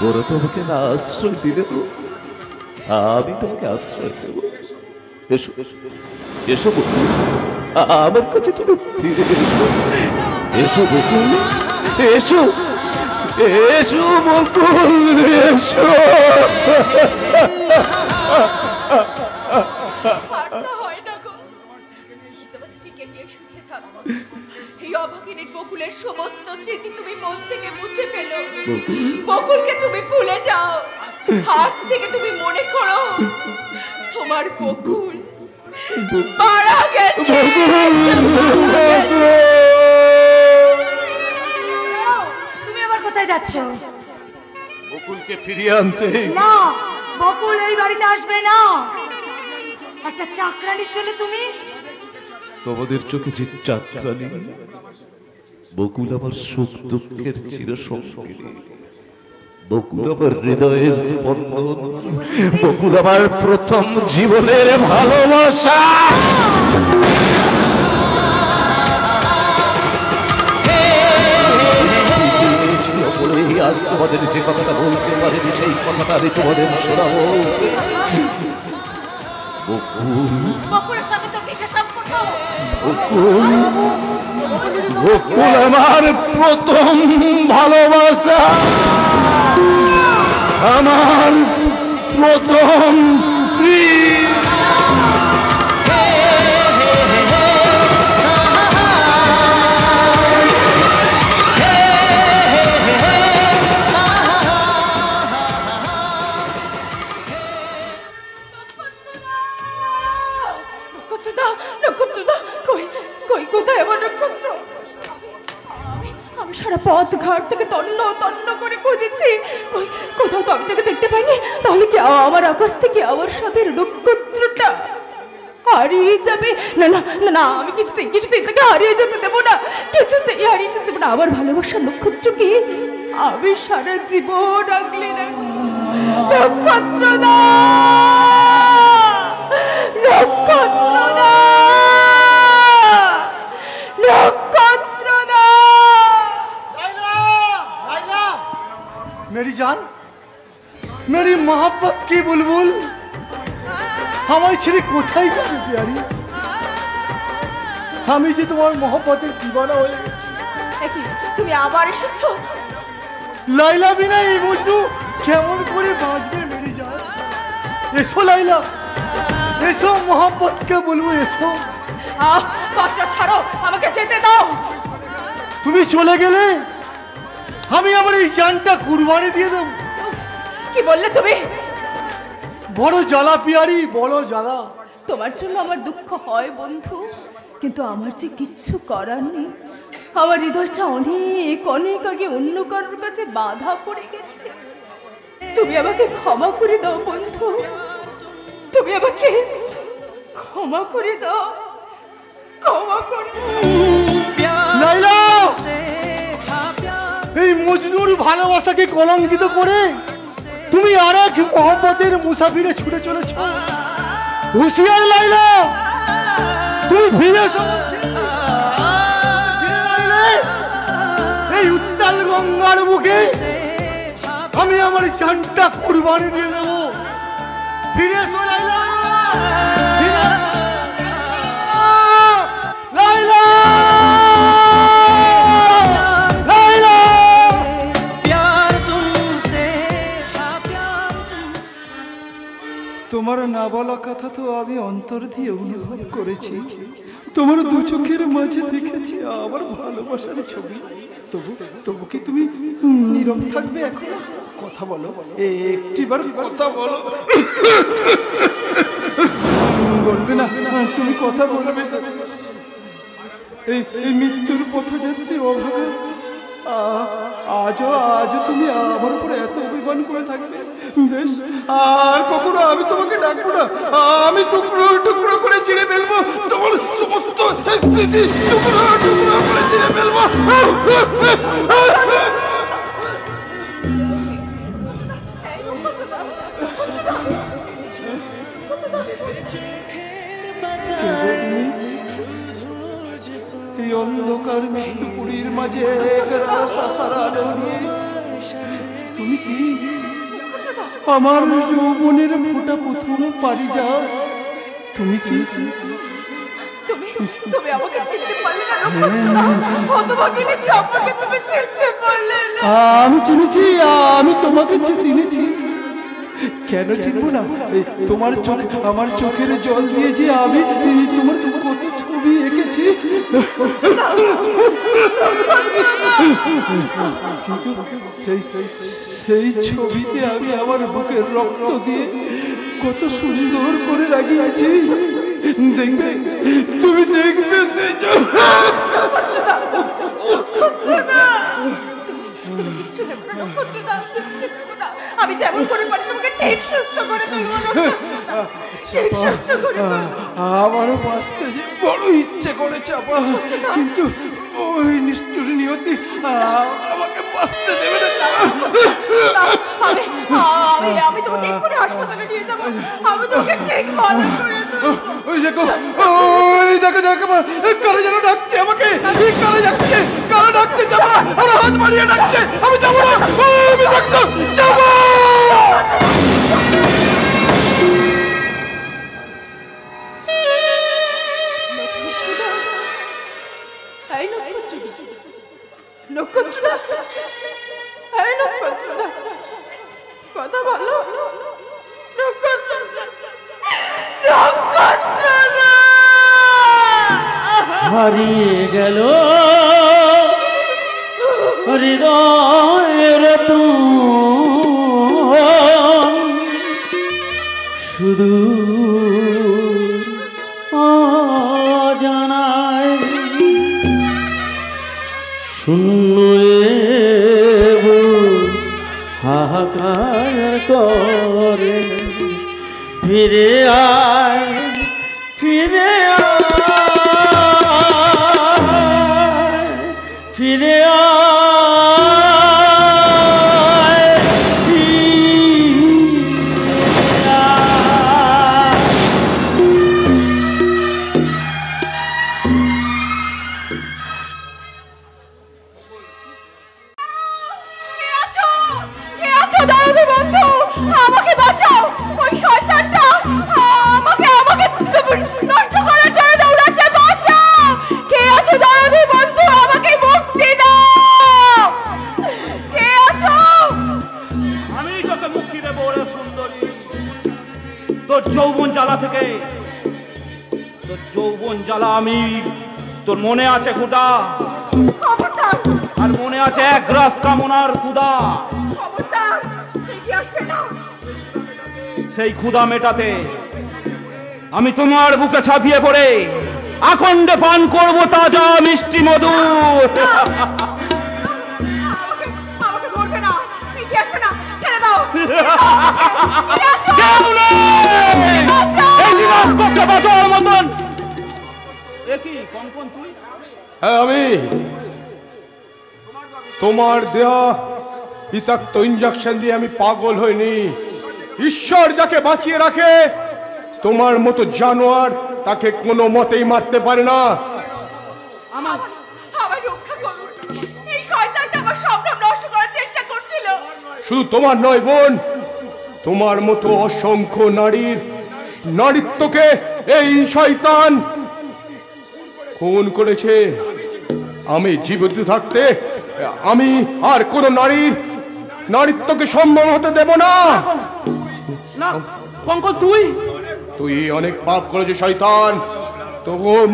ওরা তোমাকে না আশ্রয় দিলে তো আমি তোমাকে আশ্রয় দেব। এসো এসো বকুল, আমার কাছে তুমি ফিরে এসো। এসো বকুল, এসো এসো বকুল, এসো। হয় না গো, তোমার স্ত্রীকে নিয়ে সুখে থাকো। এই অভাগিনীর বকুলের সমস্ত স্মৃতি তুমি মন থেকে মুছে ফেলো। বকুলকে তুমি ভুলে যাও। আজ থেকে তুমি মনে করো তোমার বকুল মারা গেছে। তুমি আবার কোথায় যাচ্ছ? বকুলকে ফিরিয়ে আনতে। না, বকুল এই বাড়িতে আসবে না। একটা চাকরানির জন্য তুমি তোমাদের চোখে যে চাকরানি, বকুল আমার সুখ দুঃখের চিরসঙ্গিনী, বকুল আমার হৃদয়ের স্পন্দন, বকুল আমার প্রথম জীবনের ভালোবাসা। আজ তোমাদের যে কথাটা বলতে পারিনি সেই কথাটা আমি তোমাদের শোনাবো। বকুল, বকুলের সঙ্গে তোর কিসের সম্পর্ক? বকুল, বকুল আমার প্রথম ভালোবাসা, আমার প্রথম স্ত্রী। কোথায় আমার নক্ষত্র? আমি সারা পথ ঘাট থেকে তন্ন তন্ন করে খুঁজেছি, কোথাও তো আমি তাকে দেখতে পাইনি। তাহলে কি আমার আকাশ থেকে আমার সাথে নক্ষত্রটা হারিয়ে যাবে? না না না না, আমি কিছুতেই তাকে হারিয়ে যেতে দেবো না, কিছুতেই হারিয়ে যেতে দেবো না। আমার ভালোবাসার নক্ষত্রকে আমি সারা জীবন আগলে রাখবো। নক্ষত্রদা, নক্ষত্রদা, নক্ষত্রদা। मेरी जान, मेरी मोहब्बत की बुलबुल, हमारी ছেড়ে কোথায় যাবে প্যারি? আমি যে তোমার মোহব্বতের দিওয়ানা হয়ে গেছি। তুমি আবার এসেছো? লাইলা বিনা এই মজনু কেমন করে বাঁচবে মেরি জান? এসো লাইলা, এসো মোহব্বতকে বলবো, এসো। কথা ছাড়ো, আমাকে যেতে দাও। তুমি চলে গেলে আমি আমার এই জানটা কুরবানি দিয়ে দেব। কি বললে তুমি? বড় জ্বালা পিয়ারি, বড় জ্বালা। তোমার জন্য আমার দুঃখ হয় বন্ধু, কিন্তু আমার যে কিচ্ছু করার নেই। আমার হৃদয়টা অনেক অনেক আগে অন্য কারোর কাছে বাধা পড়ে গেছে। তুমি আমাকে ক্ষমা করে দাও বন্ধু, তুমি আমাকে ক্ষমা করে দাও, ক্ষমা করে লাইলা, এই মজনুর ভালোবাসাকে কলঙ্কিত করে তুমি আর এক মোহব্বতের মুসাফিরে ছুটে চলেছ। হুঁশিয়ার লাইলা, তুমি ফিরে এসো। এই উত্তাল গঙ্গার বুকে আমি আমার জানটা কুরবানি দিয়ে দেব। ফিরে এসো লাইলা, লাইলা, লাইলা। তোমার না বলা কথা তো আমি অন্তর দিয়ে অনুভব করেছি। তোমার দু চোখের মাঝে দেখেছি আমার ভালোবাসার ছবি। তবু কি তুমি নীরব থাকবে? এখন কথা বলো, একটিবার কথা বলো। বলবে না? তুমি কথা বলবে। এই মৃত্যুর পথযাত্রী অভাবে আজও তুমি আমার উপরে এত অভিমান করে থাকবে? বেশ, আর কখনো আমি তোমাকে ডাকবো না। আমি টুকরো টুকরো করে ছিঁড়ে ফেলবো তোমার সমস্ত স্মৃতি, টুকরো টুকরো করে ছিঁড়ে ফেলবো। এই অন্ধকার মৃত্যুপুরীর মাঝে তুমি কি আমার যৌবনের ফোটা প্রথম পারিজাত? তুমি কি তুমি আমাকে চিনতে পারলে না নক্ষত্রদা? হতভাগিনী চাঁপাকে তুমি চিনতে পারলে না? আমি চিনেছি, আমি তোমাকে চিনেছি। কেন চিনবো না? তোমার চোখ, আমার চোখের জল দিয়ে যে আমি তোমার কত ছবি এঁকেছি। কিন্তু সেই ছবিতে আমি আমার বুকের রক্ত দিয়ে কত সুন্দর করে লাগিয়েছি। দেখবে, তুমি দেখবে সেই আমি যেমন করে পারি তোমাকে ঠিক সুস্থ করে তুলবো। আমারও বাঁচতে যে বড় ইচ্ছে করে চাপা, কিন্তু ওই নিষ্ঠুর নিয়তি আমাকে বাঁচতে দেবে না। আমি তোমাকে এক্ষুনি হাসপাতালে নিয়ে যাবো, আমি তোমাকে ঠিক ভালো করে দেবো। ওই দেখো, কারো যেন ডাকছে আমাকে, কারো ডাকছে, কারো ডাকছে, যাবো না, আর হাত বাড়িয়ে ডাকছে, আমি যাবো না, আমি থাকতো যাবো। নক্ষত্রদা, কথা বলো নক্ষত্রদা। হারিয়ে গেল হৃদয়ের শুধু অজানায় শূন্য হাহাকার করে ফিরে আয় ফিরে আয় ফিরে আয় ফিরে আয়। কে আছো? কে আছো দারোগা বন্ধু? আমাকে বাঁচাও, ওই শয়তানটা আমাকে নষ্ট করার জন্য দৌড়াচ্ছে, বাঁচাও। কে আছো দারোগা বন্ধু? আমাকে মুক্তি দাও। কে আছো? আমি তোকে মুক্তি দেবো রে সুন্দরী, তোর যৌবন জ্বালা থেকে। তোর যৌবন জ্বালা আমি, তোর মনে আছে ক্ষুধা, খবরদার, আর মনে আছে এক গ্রাস কামনার ক্ষুধা। খবরদার, এগিয়ে আসবে না। সেই ক্ষুধা মেটাতে আমি তোমার বুকে ছাপিয়ে পড়ে আখণ্ডে পান করবো তাজা মিষ্টি মধু। আমাকে ধরবে না, এগিয়ে আসবে না, ছেড়ে দাও। কে আছো? কেউ নেই এই নিবাস কক্ষে বাঁচার মতন। একই কনকন তুই? হ্যাঁ আমি। তোমার দেয়া বিষাক্ত ইঞ্জেকশন দিয়ে আমি পাগল হইনি। ঈশ্বর যাকে বাঁচিয়ে রাখে, তোমার মতো জানোয়ার তাকে কোনো মতেই মারতে পারে না। আমায় রক্ষা করুন, এই শয়তানটা আমার সম্ভ্রম নষ্ট করার চেষ্টা করছিল। শুধু তোমার নয় বোন, তোমার মতো অসংখ্য নারীর নারীত্বকে এই শয়তান খুন করেছে। আমি জীবিত থাকতে আমি আর কোন নারীর নারীত্বকে সম্মান হতে দেব না। না কঙ্কন তুই? তুই অনেক পাপ করেছে শয়তান। তখন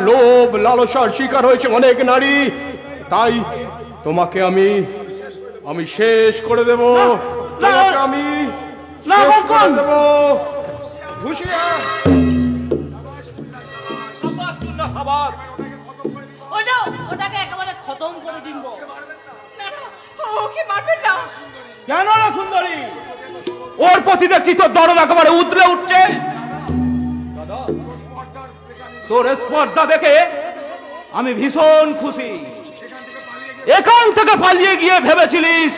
লোভ লালসার শিকার হয়েছে অনেক নারী, তাই তোমাকে আমি শেষ করে দেব। তোমাকে আমি শেষ করে দেব। হুঁশিয়ার। ওটাকে একেবারে খতম করে দিব। ওকে মারবেন না। কেন না সুন্দরী? ওর প্রতি দেখছি তোর দরদ একেবারে উতলে উঠছে। তোর স্পর্ধা দেখে আমি ভীষণ খুশি। এখান থেকে পালিয়ে গিয়ে ভেবেছিলিস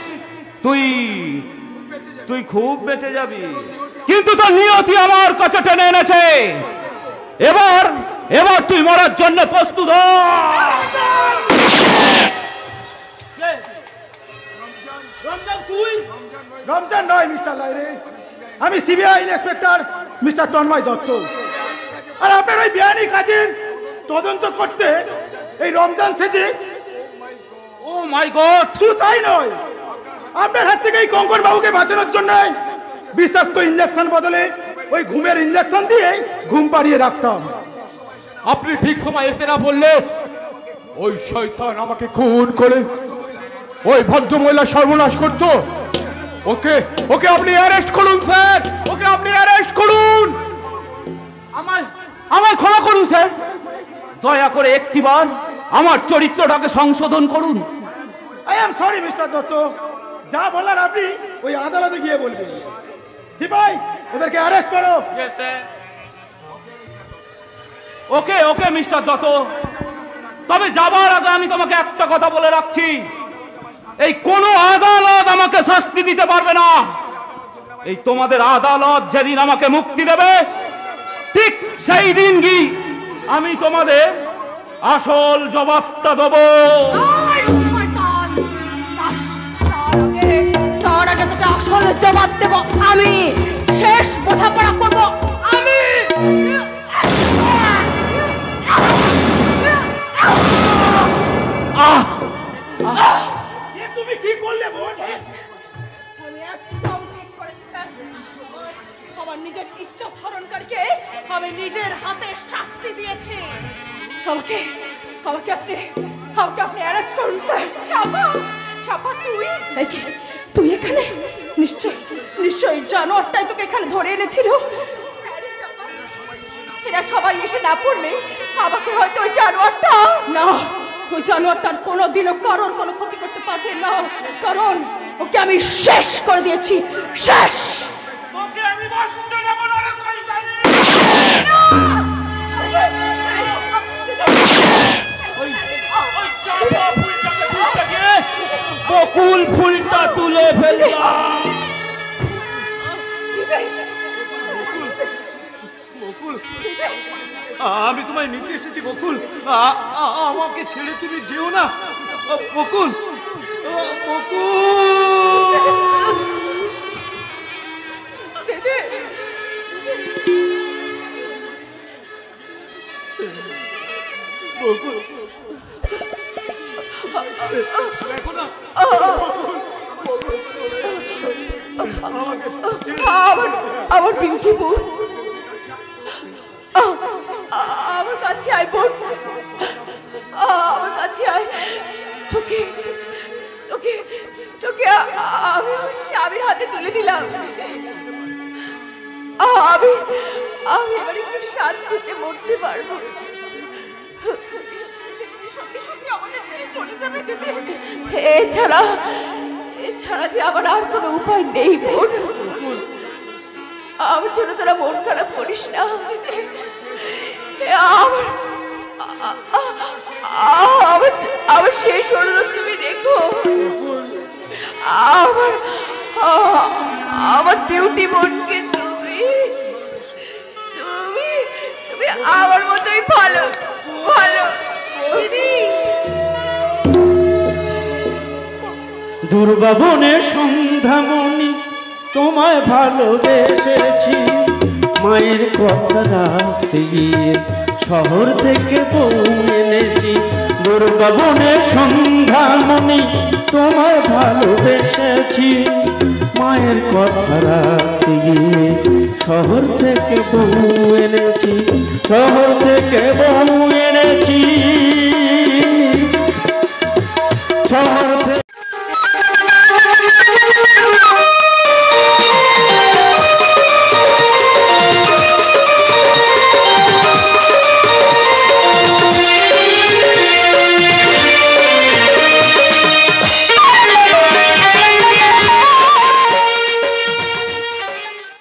তুই খুব বেঁচে যাবি, কিন্তু তোর নিয়তি আমার কাছে টেনে এনেছে। এবার তুই মরার জন্য প্রস্তুত হ। রমজান তুই? রমজান নয় মিস্টার লাইরে, আমি CBI inspector mister Tanmoy Dutta. আর আপনার ওই বেআইনি কাজের তদন্ত করতে এই রমজান সেজে। Oh my god! শুধু তাই নয়, আপনার হাত থেকে এই কঙ্কন বাবুকে বাঁচানোর জন্য বিষাক্ত ইঞ্জেকশন বদলে ওই ঘুমের ইঞ্জেকশন দিয়ে ঘুম পাড়িয়ে রাখতাম। আপনি ঠিক সময় এসে না বললে ওই শয়তান আমাকে খুন করে ওই ভদ্র মহিলা সর্বনাশ করত। ওকে আপনি অ্যারেস্ট করুন স্যার, ওকে আপনি অ্যারেস্ট করুন। আমার ক্ষমা করুন স্যার, দয়া করে একটিবার আমার চরিত্রটাকে সংশোধন করুন। I am sorry mister Dutta, যা বলার আপনি ওই আদালতে গিয়ে বলবেন। জি ভাই, ওদেরকে অ্যারেস্ট করো। ওকে মিস্টার দত্ত, তবে যাবার আগে আমি তোমাকে একটা কথা বলে রাখছি, এই কোন আদালত আমাকে শাস্তি দিতে পারবে না। এই তোমাদের আদালত যেদিন আমাকে মুক্তি দেবে, ঠিক সেই দিন কি আমি তোমাদের আসল জবাবটা দেবো। তার আগে তোকে আসল জবাব দেব আমি, শেষ বোঝাপড়া করবো আমি। তুমি কি করলে বোন? আমি একদম ঠিক করেছি স্যার। আমার নিজের ইচ্ছা হরণকারীকে আমি নিজের হাতে শাস্তি দিয়েছি। আমাকে আপনি অ্যারেস্ট করুন স্যার। চাপা তুই এখানে? নিশ্চয়ই জানোয়ারটাই তোকে এখানে ধরে এনেছিল। এরা সবাই এসে না পড়লে আমাকে হয়তো ওই জানোয়ারটা না, ও ওই জানোয়ারটার কোনোদিনও কারোর কোনো ক্ষতি করতে পারবে না, কারণ ওকে আমি শেষ করে দিয়েছি, শেষ। তোকে আমি বাঁচতে দেব না রে শয়তানি। ওই চাপা ফুলটাকে তুলতে গিয়ে বকুল ফুলটা তুলে ফেললাম। বকুল, আমি তোমায় নিতে এসেছি বকুল, আমাকে ছেড়ে তুমি যেও না বকুল, বকুল, দেখো না আমার বিউটি বোন, আমার কাছে আয় বোন, আমার কাছে আয়। তোকে তোকে তোকে আমি আমার স্বামীর হাতে তুলে দিলাম। আমি আমি এবার একটু শান্তিতে মরতে পারবো। সত্যি সত্যি আমাদের ছেড়ে চলে যাবে এছাড়া যে আমার আর কোনো উপায় নেই বোন। আমার জন্য তোরা মন খারাপ করিস না। আমার শেষ অনুরোধ তুমি দেখো, আমার বিউটি বোনকে তুমি তুমি তুমি আমার মতোই ভালো ভালো। দুর্বাবনে সন্ধ্যামণি তোমায় ভালোবেসেছি, মায়ের কথা রাখতে গিয়ে শহর থেকে বউ এনেছি। দুর্বাবনে সন্ধ্যামণি তোমায় ভালোবেসেছি, মায়ের কথা রাখতে গিয়ে শহর থেকে বউ এনেছি, শহর থেকে বউ এনেছি, শহর